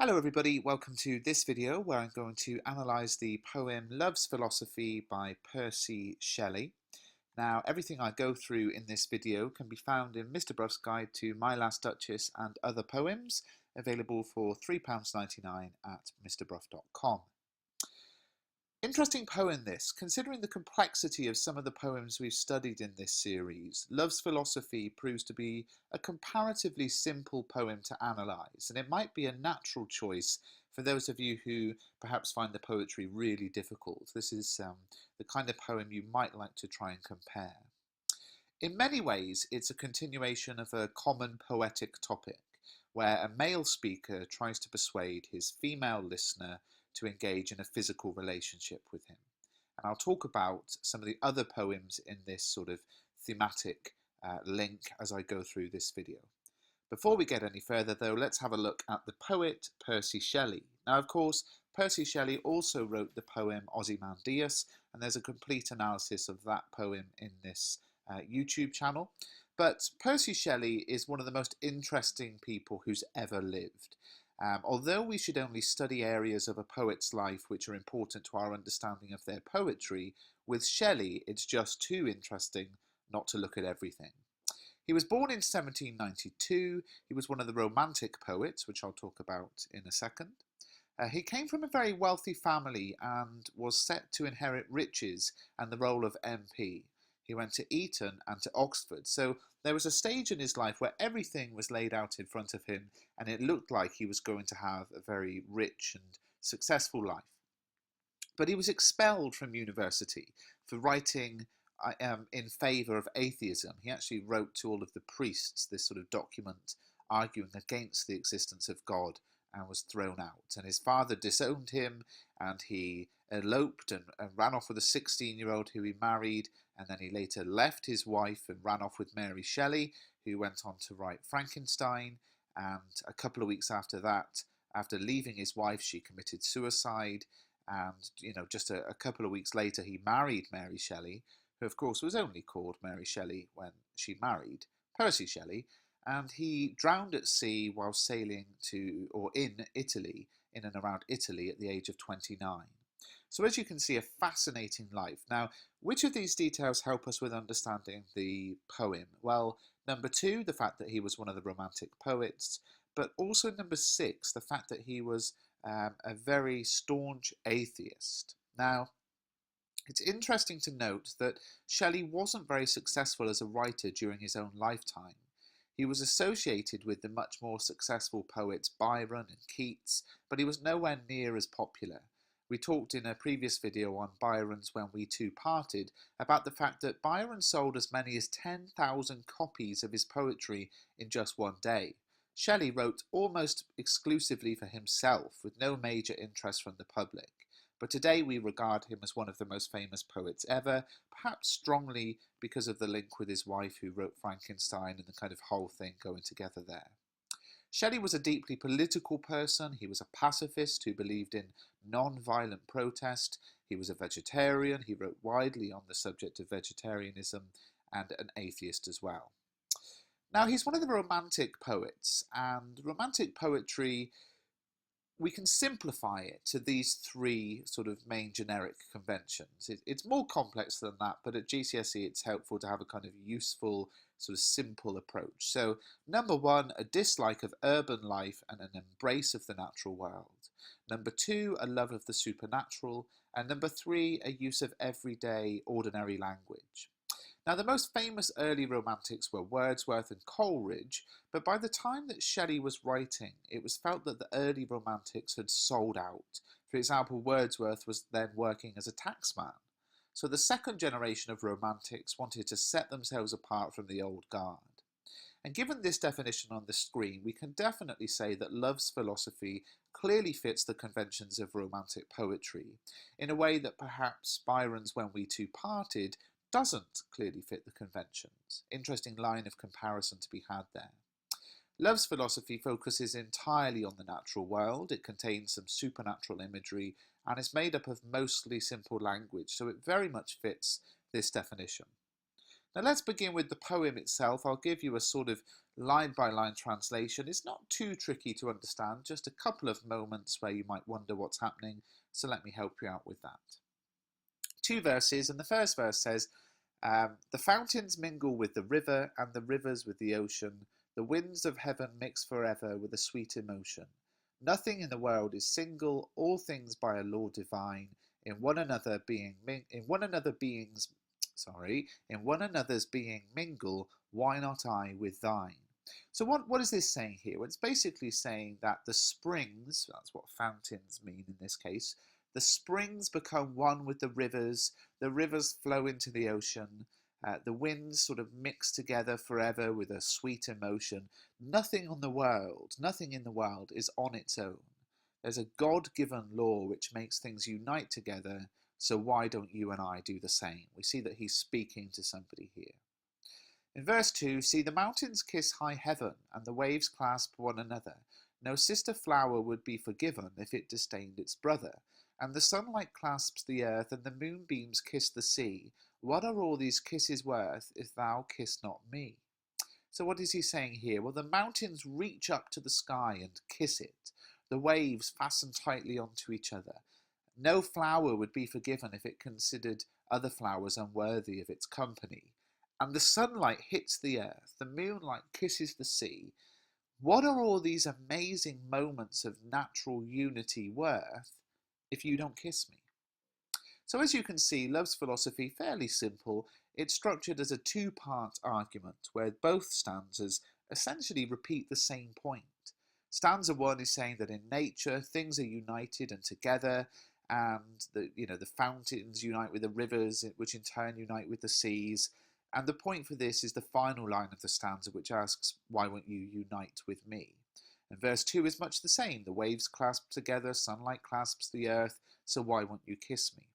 Hello everybody, welcome to this video where I'm going to analyse the poem Love's Philosophy by Percy Shelley. Now everything I go through in this video can be found in Mr. Bruff's Guide to My Last Duchess and Other Poems, available for £3.99 at mrbruff.com. Interesting poem this, considering the complexity of some of the poems we've studied in this series. Love's Philosophy proves to be a comparatively simple poem to analyse, and it might be a natural choice for those of you who perhaps find the poetry really difficult. This is the kind of poem you might like to try and compare. In many ways, it's a continuation of a common poetic topic, where a male speaker tries to persuade his female listener to engage in a physical relationship with him. And I'll talk about some of the other poems in this sort of thematic link as I go through this video. Before we get any further though, let's have a look at the poet Percy Shelley. Now of course, Percy Shelley also wrote the poem Ozymandias, and there's a complete analysis of that poem in this YouTube channel. But Percy Shelley is one of the most interesting people who's ever lived. Although we should only study areas of a poet's life which are important to our understanding of their poetry, with Shelley it's just too interesting not to look at everything. He was born in 1792, he was one of the Romantic poets, which I'll talk about in a second. He came from a very wealthy family and was set to inherit riches and the role of MP. He went to Eton and to Oxford, so there was a stage in his life where everything was laid out in front of him and it looked like he was going to have a very rich and successful life. But he was expelled from university for writing in favour of atheism. He actually wrote to all of the priests this sort of document arguing against the existence of God and was thrown out. And his father disowned him and he eloped and ran off with a 16-year-old who he married, and then he later left his wife and ran off with Mary Shelley, who went on to write Frankenstein, and a couple of weeks after that, after leaving his wife, she committed suicide, and just a couple of weeks later he married Mary Shelley, who of course was only called Mary Shelley when she married Percy Shelley, and he drowned at sea while sailing to, or in Italy, in and around Italy at the age of 29. So as you can see, a fascinating life. Now, which of these details help us with understanding the poem? Well, number 2, the fact that he was one of the Romantic poets, but also number 6, the fact that he was a very staunch atheist. Now, it's interesting to note that Shelley wasn't very successful as a writer during his own lifetime. He was associated with the much more successful poets Byron and Keats, but he was nowhere near as popular. We talked in a previous video on Byron's When We Two Parted about the fact that Byron sold as many as 10,000 copies of his poetry in just one day. Shelley wrote almost exclusively for himself, with no major interest from the public. But today we regard him as one of the most famous poets ever, perhaps strongly because of the link with his wife who wrote Frankenstein and the kind of whole thing going together there. Shelley was a deeply political person. He was a pacifist who believed in non-violent protest. He was a vegetarian. He wrote widely on the subject of vegetarianism, and an atheist as well. Now, he's one of the Romantic poets, and Romantic poetry, we can simplify it to these 3 sort of main generic conventions. It's more complex than that, but at GCSE it's helpful to have a kind of useful, sort of simple approach. So, number 1, a dislike of urban life and an embrace of the natural world. Number 2, a love of the supernatural. And number 3, a use of everyday, ordinary language. Now, the most famous early Romantics were Wordsworth and Coleridge, but by the time that Shelley was writing, it was felt that the early Romantics had sold out. For example, Wordsworth was then working as a taxman. So the second generation of Romantics wanted to set themselves apart from the old guard. And given this definition on the screen, we can definitely say that Love's Philosophy clearly fits the conventions of Romantic poetry, in a way that perhaps Byron's When We Two Parted doesn't clearly fit the conventions. Interesting line of comparison to be had there. Love's Philosophy focuses entirely on the natural world. It contains some supernatural imagery and is made up of mostly simple language, so it very much fits this definition. Now let's begin with the poem itself. I'll give you a sort of line-by-line translation. It's not too tricky to understand, just a couple of moments where you might wonder what's happening, so let me help you out with that. Two verses, and the first verse says, the fountains mingle with the river, and the rivers with the ocean. The winds of heaven mix forever with a sweet emotion. Nothing in the world is single, all things by a law divine. In one another's being mingle, why not I with thine? So what is this saying here? Well, it's basically saying that the springs, that's what fountains mean in this case, the springs become one with the rivers flow into the ocean, the winds sort of mix together forever with a sweet emotion. Nothing in the world is on its own. There's a God-given law which makes things unite together, so why don't you and I do the same? We see that he's speaking to somebody here. In verse 2, see the mountains kiss high heaven, and the waves clasp one another. No sister flower would be forgiven if it disdained its brother. And the sunlight clasps the earth, and the moonbeams kiss the sea. What are all these kisses worth, if thou kiss not me? So what is he saying here? Well, the mountains reach up to the sky and kiss it. The waves fasten tightly onto each other. No flower would be forgiven if it considered other flowers unworthy of its company. And the sunlight hits the earth, the moonlight kisses the sea. What are all these amazing moments of natural unity worth if you don't kiss me? So as you can see, love's philosophy, fairly simple. It's structured as a two-part argument where both stanzas essentially repeat the same point. Stanza 1 is saying that in nature things are united and together, and the fountains unite with the rivers, which in turn unite with the seas. And the point for this is the final line of the stanza, which asks, why won't you unite with me? And verse 2 is much the same. The waves clasp together, sunlight clasps the earth, so why won't you kiss me?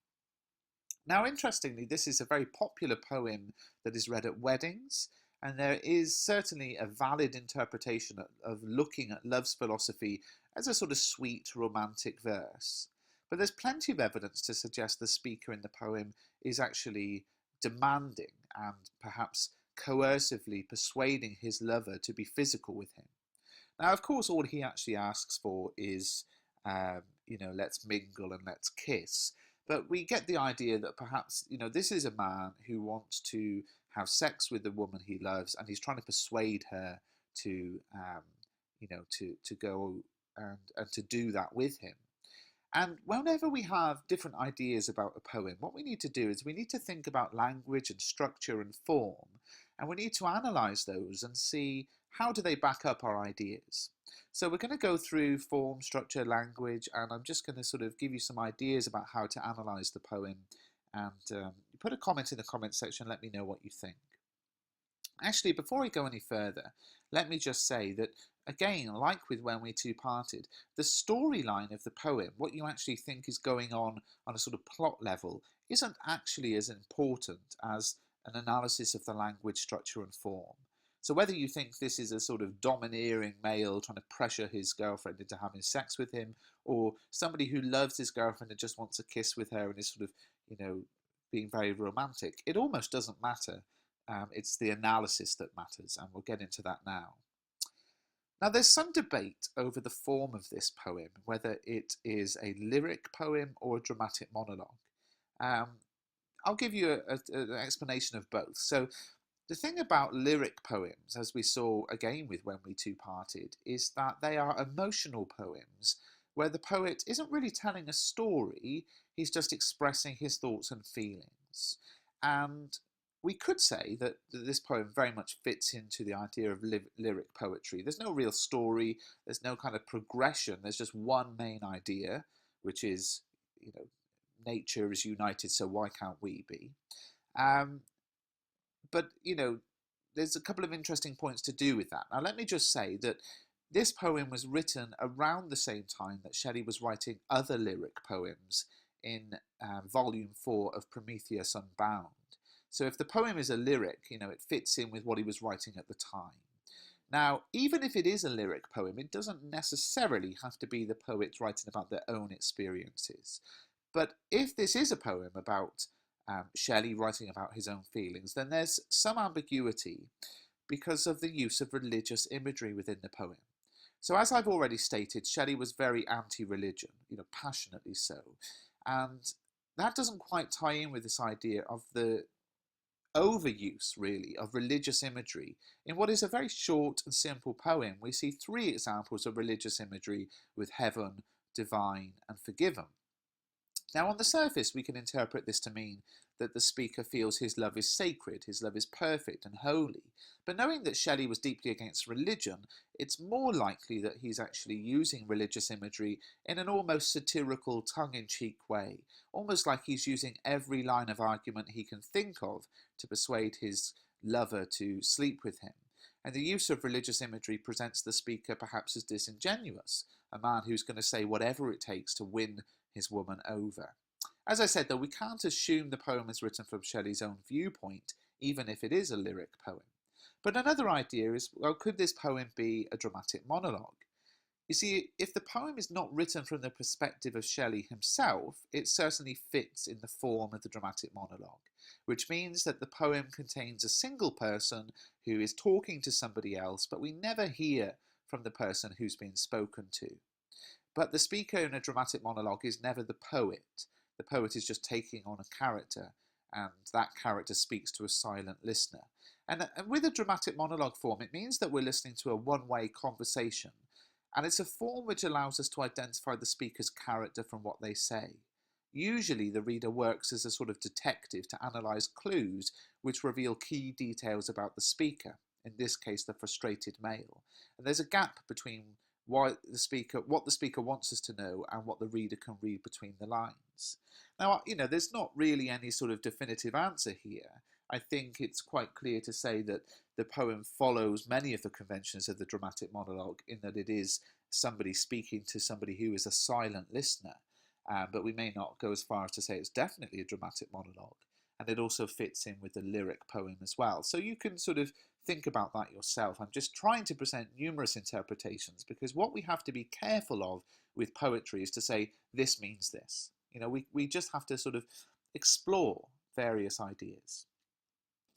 Now, interestingly, this is a very popular poem that is read at weddings, and there is certainly a valid interpretation of looking at love's philosophy as a sort of sweet, romantic verse. But there's plenty of evidence to suggest the speaker in the poem is actually demanding and perhaps coercively persuading his lover to be physical with him. Now, of course, all he actually asks for is, let's mingle and let's kiss. But we get the idea that perhaps, this is a man who wants to have sex with the woman he loves, and he's trying to persuade her to go and to do that with him. And whenever we have different ideas about a poem, what we need to do is we need to think about language and structure and form, and we need to analyse those and see how do they back up our ideas. So we're going to go through form, structure, language, and I'm just going to sort of give you some ideas about how to analyse the poem, and put a comment in the comment section, let me know what you think. Actually, before we go any further, let me just say that, again, like with When We Two Parted, the storyline of the poem, what you actually think is going on a sort of plot level, isn't actually as important as an analysis of the language, structure and form. So whether you think this is a sort of domineering male trying to pressure his girlfriend into having sex with him, or somebody who loves his girlfriend and just wants a kiss with her and is sort of, being very romantic, it almost doesn't matter. It's the analysis that matters, and we'll get into that now. Now, there's some debate over the form of this poem, whether it is a lyric poem or a dramatic monologue. I'll give you an explanation of both. So, the thing about lyric poems, as we saw again with When We Two Parted, is that they are emotional poems where the poet isn't really telling a story, he's just expressing his thoughts and feelings. And we could say that this poem very much fits into the idea of lyric poetry. There's no real story, there's no kind of progression, there's just one main idea, which is, nature is united, so why can't we be? But, there's a couple of interesting points to do with that. Now, let me just say that this poem was written around the same time that Shelley was writing other lyric poems in Volume 4 of Prometheus Unbound. So if the poem is a lyric, it fits in with what he was writing at the time. Now, even if it is a lyric poem, it doesn't necessarily have to be the poet writing about their own experiences. But if this is a poem about Shelley writing about his own feelings, then there's some ambiguity because of the use of religious imagery within the poem. So as I've already stated, Shelley was very anti-religion, passionately so. And that doesn't quite tie in with this idea of the overuse, really, of religious imagery. In what is a very short and simple poem, we see three examples of religious imagery with heaven, divine, and forgiven. Now, on the surface, we can interpret this to mean that the speaker feels his love is sacred, his love is perfect and holy. But knowing that Shelley was deeply against religion, it's more likely that he's actually using religious imagery in an almost satirical, tongue-in-cheek way, almost like he's using every line of argument he can think of to persuade his lover to sleep with him. And the use of religious imagery presents the speaker perhaps as disingenuous, a man who's going to say whatever it takes to win his woman over. As I said, though, we can't assume the poem is written from Shelley's own viewpoint, even if it is a lyric poem. But another idea is, well, could this poem be a dramatic monologue? You see, if the poem is not written from the perspective of Shelley himself, it certainly fits in the form of the dramatic monologue, which means that the poem contains a single person who is talking to somebody else, but we never hear from the person who's being spoken to. But the speaker in a dramatic monologue is never the poet. The poet is just taking on a character, and that character speaks to a silent listener. And with a dramatic monologue form, it means that we're listening to a one-way conversation, and it's a form which allows us to identify the speaker's character from what they say. Usually the reader works as a sort of detective to analyse clues which reveal key details about the speaker, in this case the frustrated male. And there's a gap between what the speaker wants us to know and what the reader can read between the lines. Now, there's not really any sort of definitive answer here. I think it's quite clear to say that the poem follows many of the conventions of the dramatic monologue in that it is somebody speaking to somebody who is a silent listener, but we may not go as far as to say it's definitely a dramatic monologue. And it also fits in with the lyric poem as well. So you can sort of think about that yourself. I'm just trying to present numerous interpretations because what we have to be careful of with poetry is to say, this means this. We just have to sort of explore various ideas.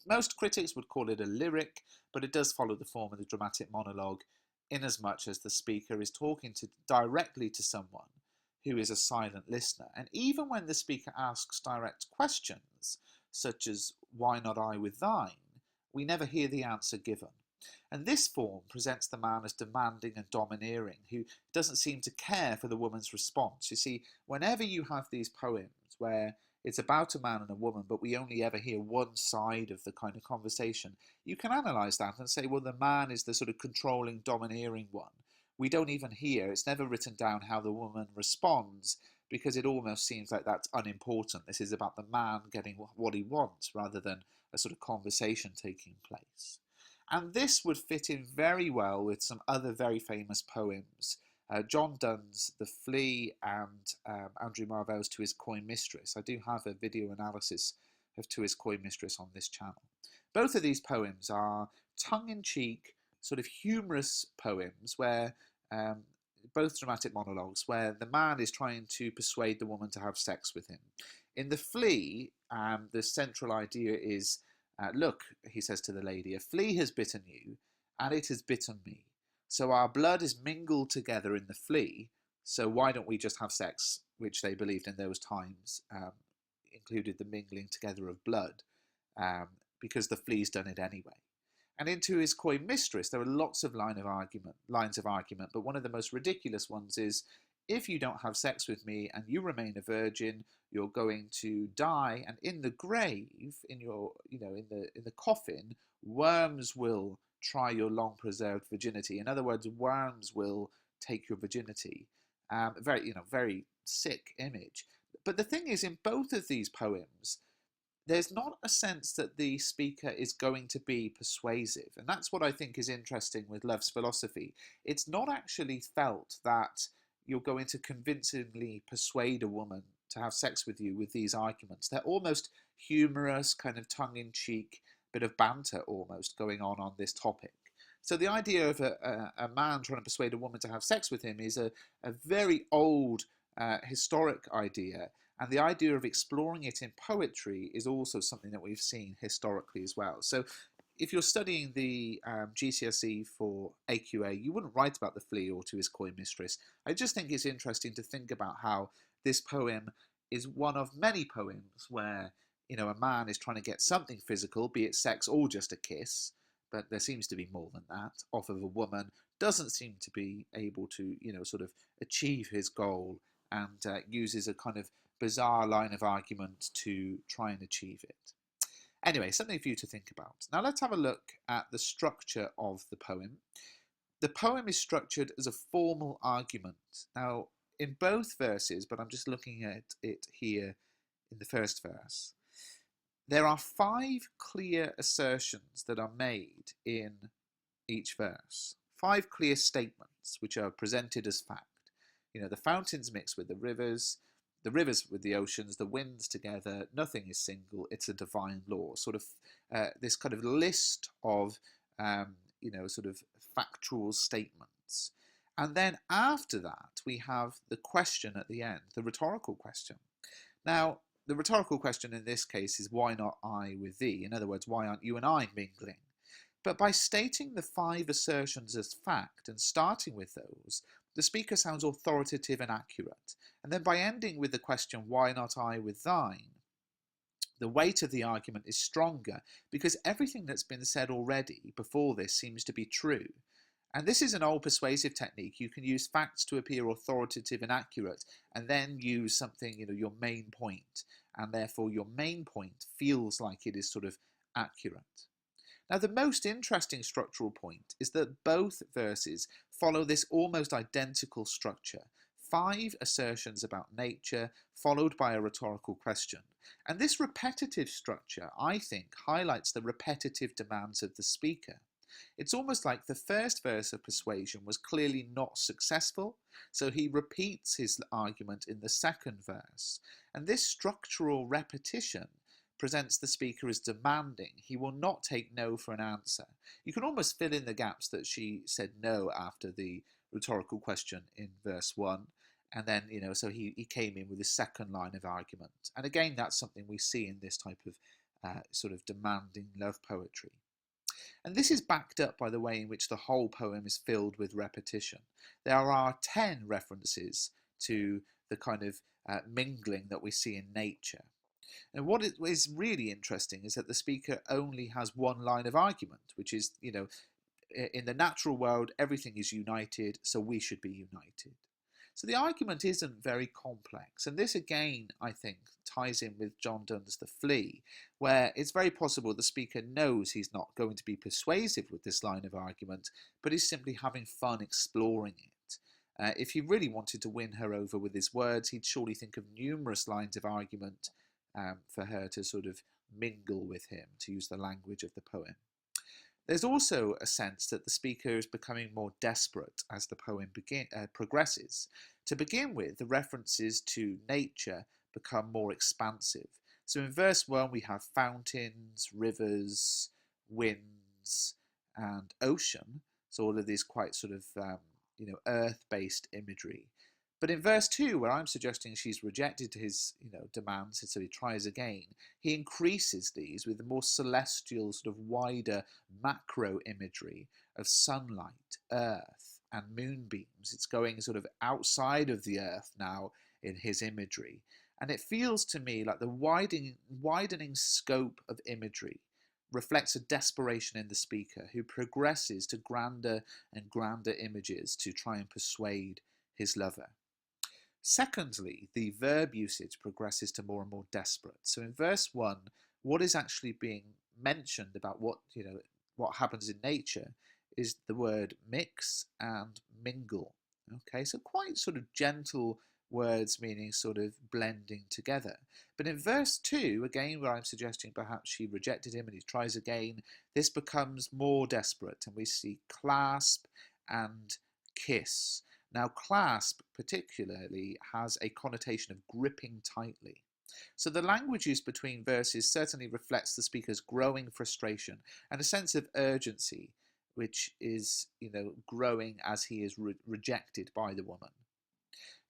Most critics would call it a lyric, but it does follow the form of the dramatic monologue in as much as the speaker is talking directly to someone who is a silent listener. And even when the speaker asks direct questions, such as, why not I with thine, we never hear the answer given. And this form presents the man as demanding and domineering, who doesn't seem to care for the woman's response. You see, whenever you have these poems where it's about a man and a woman, but we only ever hear one side of the kind of conversation, you can analyse that and say, well, the man is the sort of controlling, domineering one. We don't even hear, it's never written down how the woman responds, because it almost seems like that's unimportant. This is about the man getting what he wants rather than a sort of conversation taking place. And this would fit in very well with some other very famous poems. John Donne's The Flea and Andrew Marvell's To His Coy Mistress. I do have a video analysis of To His Coy Mistress on this channel. Both of these poems are tongue-in-cheek, sort of humorous poems where both dramatic monologues where the man is trying to persuade the woman to have sex with him. In The Flea, the central idea is, look, he says to the lady, a flea has bitten you, and it has bitten me. So our blood is mingled together in the flea, so why don't we just have sex, which they believed in those times included the mingling together of blood, because the flea's done it anyway. And in To His Coy Mistress, there are lots of lines of argument, but one of the most ridiculous ones is, if you don't have sex with me and you remain a virgin, you're going to die, and in the grave, in the coffin, worms will try your long-preserved virginity. In other words, worms will take your virginity. Very sick image. But the thing is, in both of these poems, there's not a sense that the speaker is going to be persuasive. And that's what I think is interesting with Love's philosophy. It's not actually felt that you're going to convincingly persuade a woman to have sex with you with these arguments. They're almost humorous, kind of tongue-in-cheek, bit of banter almost going on this topic. So the idea of a man trying to persuade a woman to have sex with him is a very old historic idea. And the idea of exploring it in poetry is also something that we've seen historically as well. So if you're studying the GCSE for AQA, you wouldn't write about the flea or to his coy mistress. I just think it's interesting to think about how this poem is one of many poems where, a man is trying to get something physical, be it sex or just a kiss, but there seems to be more than that, off of a woman, doesn't seem to be able to, sort of achieve his goal, and uses a kind of bizarre line of argument to try and achieve it. Anyway, something for you to think about. Now let's have a look at the structure of the poem. The poem is structured as a formal argument. Now, in both verses, but I'm just looking at it here in the first verse, there are 5 clear assertions that are made in each verse. 5 clear statements which are presented as fact. The fountains mix with the rivers with the oceans, the winds together, nothing is single, it's a divine law. Sort of this kind of list of, sort of factual statements. And then after that, we have the question at the end, the rhetorical question. Now, the rhetorical question in this case is, why not I with thee? In other words, why aren't you and I mingling? But by stating the 5 assertions as fact and starting with those, the speaker sounds authoritative and accurate. And then by ending with the question, why not I with thine? The weight of the argument is stronger because everything that's been said already before this seems to be true. And this is an old persuasive technique. You can use facts to appear authoritative and accurate, and then use something, your main point. And therefore your main point feels like it is sort of accurate. Now, the most interesting structural point is that both verses follow this almost identical structure. 5 assertions about nature, followed by a rhetorical question. And this repetitive structure, I think, highlights the repetitive demands of the speaker. It's almost like the first verse of persuasion was clearly not successful, so he repeats his argument in the second verse. And this structural repetition presents the speaker as demanding. He will not take no for an answer. You can almost fill in the gaps that she said no after the rhetorical question in verse 1. And then, so he came in with a second line of argument. And again, that's something we see in this type of sort of demanding love poetry. And this is backed up by the way in which the whole poem is filled with repetition. There are 10 references to the kind of mingling that we see in nature. And what is really interesting is that the speaker only has one line of argument, which is, in the natural world, everything is united, so we should be united. So the argument isn't very complex. And this, again, I think, ties in with John Donne's The Flea, where it's very possible the speaker knows he's not going to be persuasive with this line of argument, but he's simply having fun exploring it. If he really wanted to win her over with his words, he'd surely think of numerous lines of argument for her to sort of mingle with him, to use the language of the poem. There's also a sense that the speaker is becoming more desperate as the poem progresses. To begin with, the references to nature become more expansive. So in verse 1 we have fountains, rivers, winds, and ocean. So all of these quite sort of earth-based imagery. But in verse 2, where I'm suggesting she's rejected his demands, so he tries again, he increases these with the more celestial, sort of wider macro imagery of sunlight, earth, and moonbeams. It's going sort of outside of the earth now in his imagery. And it feels to me like the widening scope of imagery reflects a desperation in the speaker, who progresses to grander and grander images to try and persuade his lover. Secondly, the verb usage progresses to more and more desperate. So in verse 1, what is actually being mentioned about what happens in nature is the word mix and mingle. Okay, so quite sort of gentle words meaning sort of blending together. But in verse 2, again, where I'm suggesting perhaps she rejected him and he tries again, this becomes more desperate, and we see clasp and kiss. Now, clasp particularly has a connotation of gripping tightly. So the language use between verses certainly reflects the speaker's growing frustration and a sense of urgency, which is, growing as he is rejected by the woman.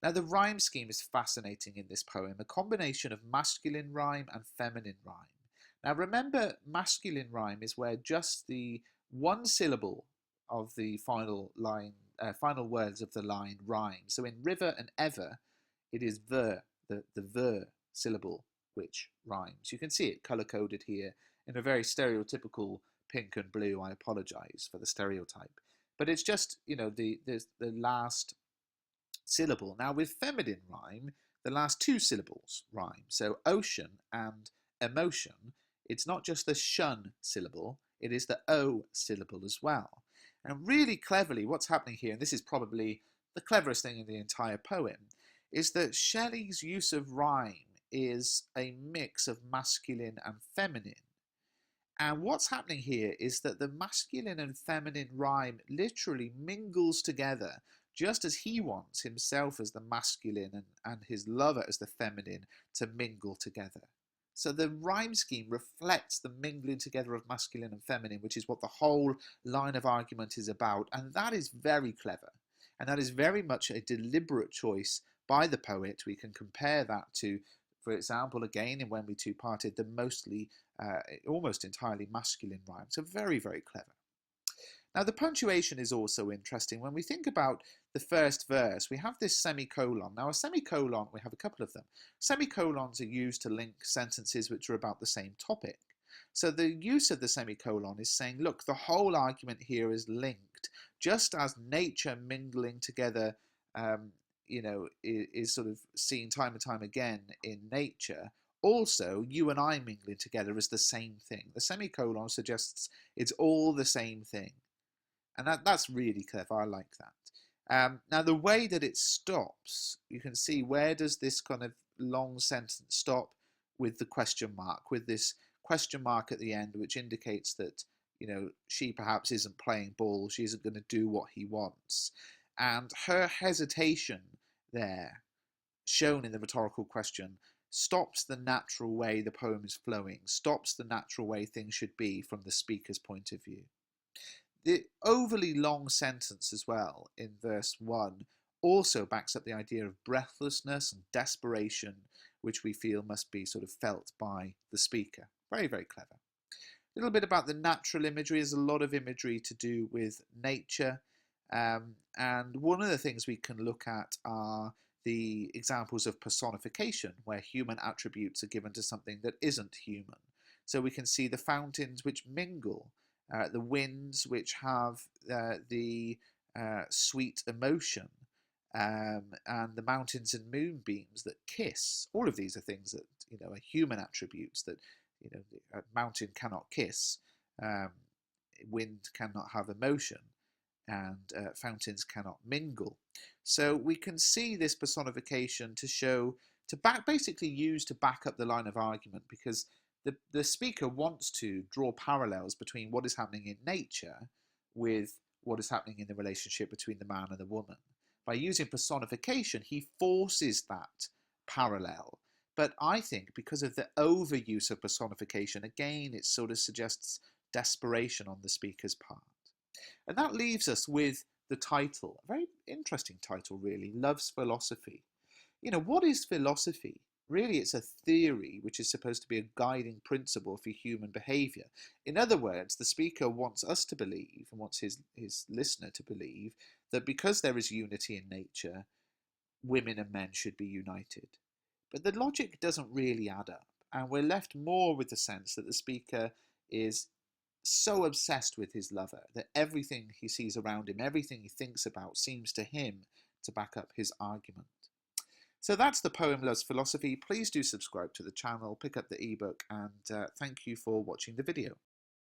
Now, the rhyme scheme is fascinating in this poem, a combination of masculine rhyme and feminine rhyme. Now, remember, masculine rhyme is where just the one syllable of the final words of the line rhyme. So in river and ever, it is the ver syllable which rhymes. You can see it color-coded here in a very stereotypical pink and blue. I apologize for the stereotype. But it's just, the last syllable. Now, with feminine rhyme, the last two syllables rhyme. So ocean and emotion, it's not just the shun syllable, it is the o syllable as well. And really cleverly, what's happening here, and this is probably the cleverest thing in the entire poem, is that Shelley's use of rhyme is a mix of masculine and feminine. And what's happening here is that the masculine and feminine rhyme literally mingles together, just as he wants himself as the masculine and his lover as the feminine to mingle together. So the rhyme scheme reflects the mingling together of masculine and feminine, which is what the whole line of argument is about. And that is very clever. And that is very much a deliberate choice by the poet. We can compare that to, for example, again, in When We Two Parted, the mostly, almost entirely masculine rhyme. So very, very clever. Now, the punctuation is also interesting. When we think about the first verse, we have this semicolon. Now, a semicolon, we have a couple of them. Semicolons are used to link sentences which are about the same topic. So the use of the semicolon is saying, look, the whole argument here is linked. Just as nature mingling together, is sort of seen time and time again in nature, also, you and I mingling together is the same thing. The semicolon suggests it's all the same thing. And that's really clever. I like that. Now, the way that it stops, you can see where does this kind of long sentence stop? With the question mark, with this question mark at the end, which indicates that, she perhaps isn't playing ball. She isn't going to do what he wants. And her hesitation there, shown in the rhetorical question, stops the natural way the poem is flowing, stops the natural way things should be from the speaker's point of view. The overly long sentence as well in verse 1 also backs up the idea of breathlessness and desperation, which we feel must be sort of felt by the speaker. Very, very clever. A little bit about the natural imagery. There's a lot of imagery to do with nature. And one of the things we can look at are the examples of personification, where human attributes are given to something that isn't human. So we can see the fountains which mingle, the winds which have the sweet emotion, and the mountains and moonbeams that kiss. All of these are things that are human attributes that a mountain cannot kiss, wind cannot have emotion, and fountains cannot mingle. So we can see this personification basically used to back up the line of argument, because the speaker wants to draw parallels between what is happening in nature with what is happening in the relationship between the man and the woman. By using personification, he forces that parallel. But I think because of the overuse of personification, again, it sort of suggests desperation on the speaker's part. And that leaves us with the title, a very interesting title, really, Love's Philosophy. What is philosophy? Really, it's a theory which is supposed to be a guiding principle for human behaviour. In other words, the speaker wants us to believe, and wants his listener to believe, that because there is unity in nature, women and men should be united. But the logic doesn't really add up, and we're left more with the sense that the speaker is so obsessed with his lover that everything he sees around him, everything he thinks about, seems to him to back up his argument. So that's the poem Love's Philosophy. Please do subscribe to the channel, pick up the ebook, and thank you for watching the video.